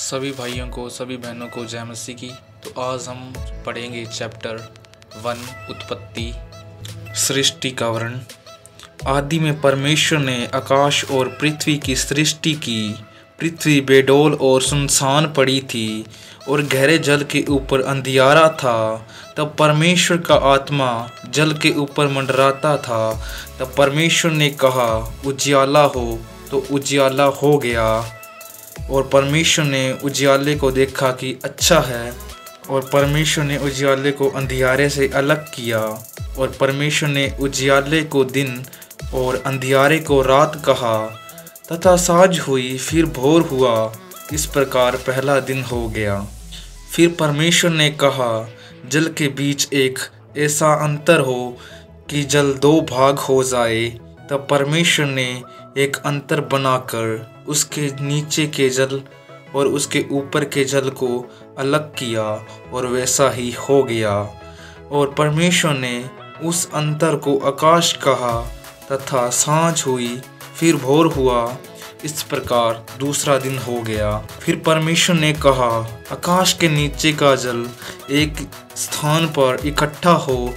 सभी भाइयों को, सभी बहनों को जय मसीह की। तो आज हम पढ़ेंगे चैप्टर 1 उत्पत्ति। सृष्टि का वर्णन। आदि में परमेश्वर ने आकाश और पृथ्वी की सृष्टि की। पृथ्वी बेडौल और सुनसान पड़ी थी और गहरे जल के ऊपर अंधियारा था। तब परमेश्वर का आत्मा जल के ऊपर मंडराता था। तब परमेश्वर ने कहा, उजियाला हो, तो उजियाला हो गया। और परमेश्वर ने उजियाले को देखा कि अच्छा है। और परमेश्वर ने उजियाले को अंधियारे से अलग किया। और परमेश्वर ने उजियाले को दिन और अंधियारे को रात कहा। तथा साँझ हुई, फिर भोर हुआ। इस प्रकार पहला दिन हो गया। फिर परमेश्वर ने कहा, जल के बीच एक ऐसा अंतर हो कि जल 2 भाग हो जाए। तब परमेश्वर ने एक अंतर बनाकर उसके नीचे के जल और उसके ऊपर के जल को अलग किया, और वैसा ही हो गया। और परमेश्वर ने उस अंतर को आकाश कहा। तथा साँझ हुई, फिर भोर हुआ। इस प्रकार दूसरा दिन हो गया। फिर परमेश्वर ने कहा, आकाश के नीचे का जल एक स्थान पर इकट्ठा हो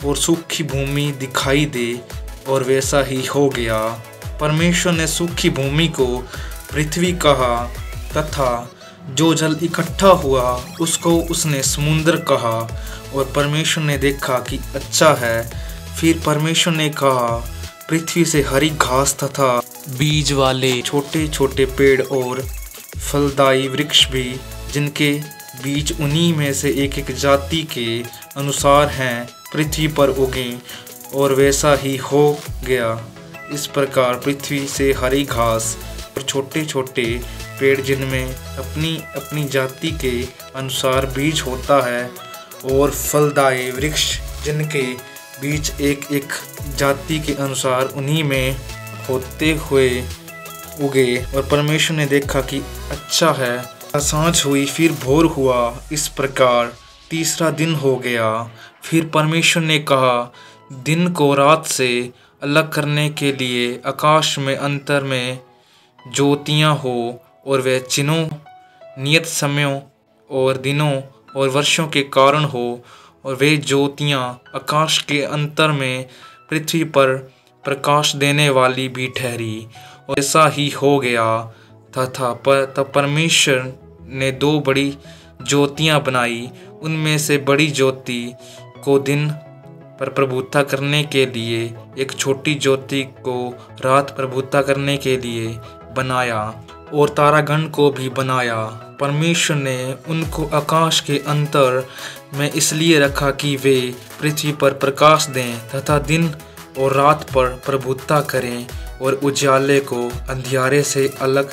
और सूखी भूमि दिखाई दे, और वैसा ही हो गया। परमेश्वर ने सूखी भूमि को पृथ्वी कहा, तथा जो जल इकट्ठा हुआ उसको उसने समुद्र कहा। और परमेश्वर ने देखा कि अच्छा है। फिर परमेश्वर ने कहा, पृथ्वी से हरी घास तथा बीज वाले छोटे छोटे पेड़ और फलदायी वृक्ष भी, जिनके बीज उन्हीं में से एक एक जाति के अनुसार हैं, पृथ्वी पर उगें। और वैसा ही हो गया। इस प्रकार पृथ्वी से हरी घास और छोटे छोटे पेड़, जिनमें अपनी अपनी जाति के अनुसार बीज होता है, और फलदायी वृक्ष, जिनके बीज एक एक जाति के अनुसार उन्हीं में होते हुए उगे। और परमेश्वर ने देखा कि अच्छा है। साँझ हुई, फिर भोर हुआ। इस प्रकार तीसरा दिन हो गया। फिर परमेश्वर ने कहा, दिन को रात से अलग करने के लिए आकाश में अंतर में ज्योतियाँ हो, और वे चिन्हों, नियत समयों और दिनों और वर्षों के कारण हो। और वे ज्योतियाँ आकाश के अंतर में पृथ्वी पर प्रकाश देने वाली भी ठहरी, और ऐसा ही हो गया। तब परमेश्वर ने 2 बड़ी ज्योतियाँ बनाई। उनमें से बड़ी ज्योति को दिन पर प्रभुता करने के लिए, एक छोटी ज्योति को रात प्रभुता करने के लिए बनाया, और तारागण को भी बनाया। परमेश्वर ने उनको आकाश के अंतर में इसलिए रखा कि वे पृथ्वी पर प्रकाश दें तथा दिन और रात पर प्रभुता करें, और उजियाले को अंधियारे से अलग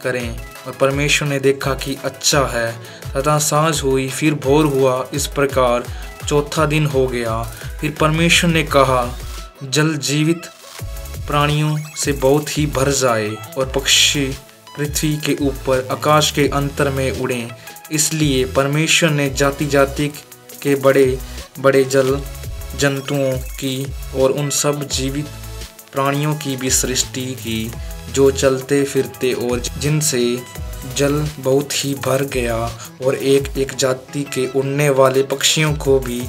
करें। और परमेश्वर ने देखा कि अच्छा है। तथा साँझ हुई, फिर भोर हुआ। इस प्रकार चौथा दिन हो गया। फिर परमेश्वर ने कहा, जल जीवित प्राणियों से बहुत ही भर जाए, और पक्षी पृथ्वी के ऊपर आकाश के अंतर में उड़ें। इसलिए परमेश्वर ने जाति जाति के बड़े बड़े जल जंतुओं की और उन सब जीवित प्राणियों की भी सृष्टि की, जो चलते फिरते और जिनसे जल बहुत ही भर गया। और एक एक जाति के उड़ने वाले पक्षियों को भी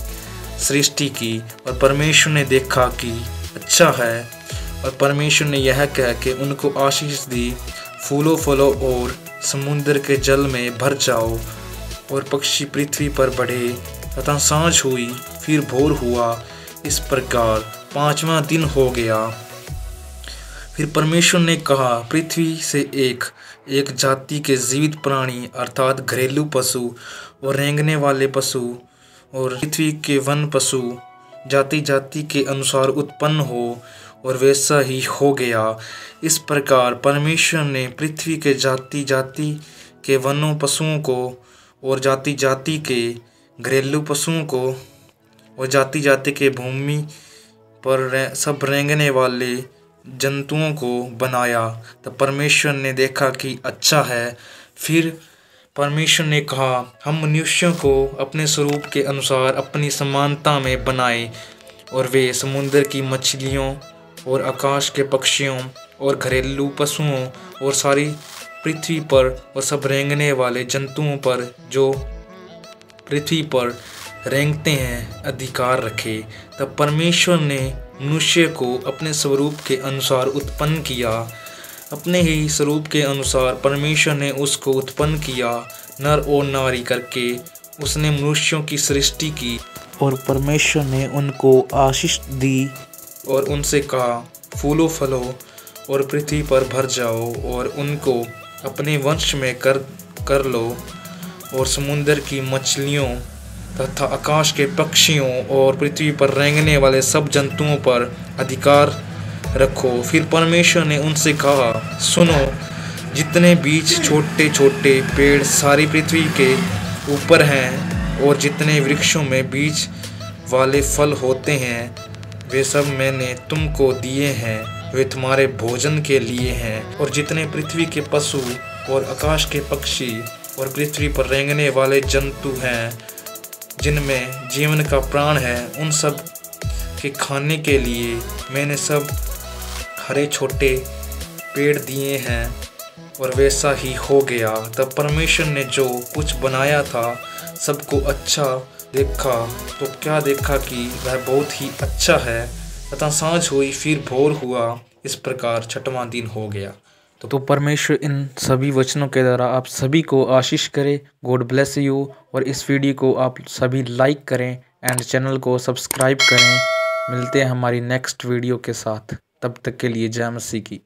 सृष्टि की। और परमेश्वर ने देखा कि अच्छा है। और परमेश्वर ने यह कह के उनको आशीष दी, फूलों फलों और समुद्र के जल में भर जाओ, और पक्षी पृथ्वी पर बढ़े। तथा साँझ हुई, फिर भोर हुआ। इस प्रकार 5वां दिन हो गया। फिर परमेश्वर ने कहा, पृथ्वी से एक एक जाति के जीवित प्राणी, अर्थात घरेलू पशु और रेंगने वाले पशु, और पृथ्वी के वन पशु जाति जाति के अनुसार उत्पन्न हो, और वैसा ही हो गया। इस प्रकार परमेश्वर ने पृथ्वी के जाति जाति के वनों पशुओं को, और जाति जाति के घरेलू पशुओं को, और जाति जाति के भूमि पर सब रेंगने वाले जंतुओं को बनाया। तब परमेश्वर ने देखा कि अच्छा है। फिर परमेश्वर ने कहा, हम मनुष्यों को अपने स्वरूप के अनुसार अपनी समानता में बनाएं, और वे समुद्र की मछलियों और आकाश के पक्षियों और घरेलू पशुओं और सारी पृथ्वी पर और सब रेंगने वाले जंतुओं पर जो पृथ्वी पर रेंगते हैं अधिकार रखे। तब परमेश्वर ने मनुष्य को अपने स्वरूप के अनुसार उत्पन्न किया, अपने ही स्वरूप के अनुसार परमेश्वर ने उसको उत्पन्न किया, नर और नारी करके उसने मनुष्यों की सृष्टि की। और परमेश्वर ने उनको आशीष दी और उनसे कहा, फूलो फलो और पृथ्वी पर भर जाओ और उनको अपने वंश में कर लो, और समुद्र की मछलियों तथा आकाश के पक्षियों और पृथ्वी पर रेंगने वाले सब जंतुओं पर अधिकार रखो। फिर परमेश्वर ने उनसे कहा, सुनो, जितने बीज छोटे छोटे पेड़ सारी पृथ्वी के ऊपर हैं और जितने वृक्षों में बीज वाले फल होते हैं, वे सब मैंने तुमको दिए हैं, वे तुम्हारे भोजन के लिए हैं। और जितने पृथ्वी के पशु और आकाश के पक्षी और पृथ्वी पर रेंगने वाले जंतु हैं, जिनमें जीवन का प्राण है, उन सब के खाने के लिए मैंने सब हरे छोटे पेड़ दिए हैं। और वैसा ही हो गया। तब परमेश्वर ने जो कुछ बनाया था सबको अच्छा देखा, तो क्या देखा कि वह बहुत ही अच्छा है। तथा सांझ हुई, फिर भोर हुआ, इस प्रकार छठवां दिन हो गया। तो परमेश्वर इन सभी वचनों के द्वारा आप सभी को आशीष करे। God bless you. और इस वीडियो को आप सभी लाइक करें एंड चैनल को सब्सक्राइब करें। मिलते हैं हमारी नेक्स्ट वीडियो के साथ, तब तक के लिए जय मसीह की।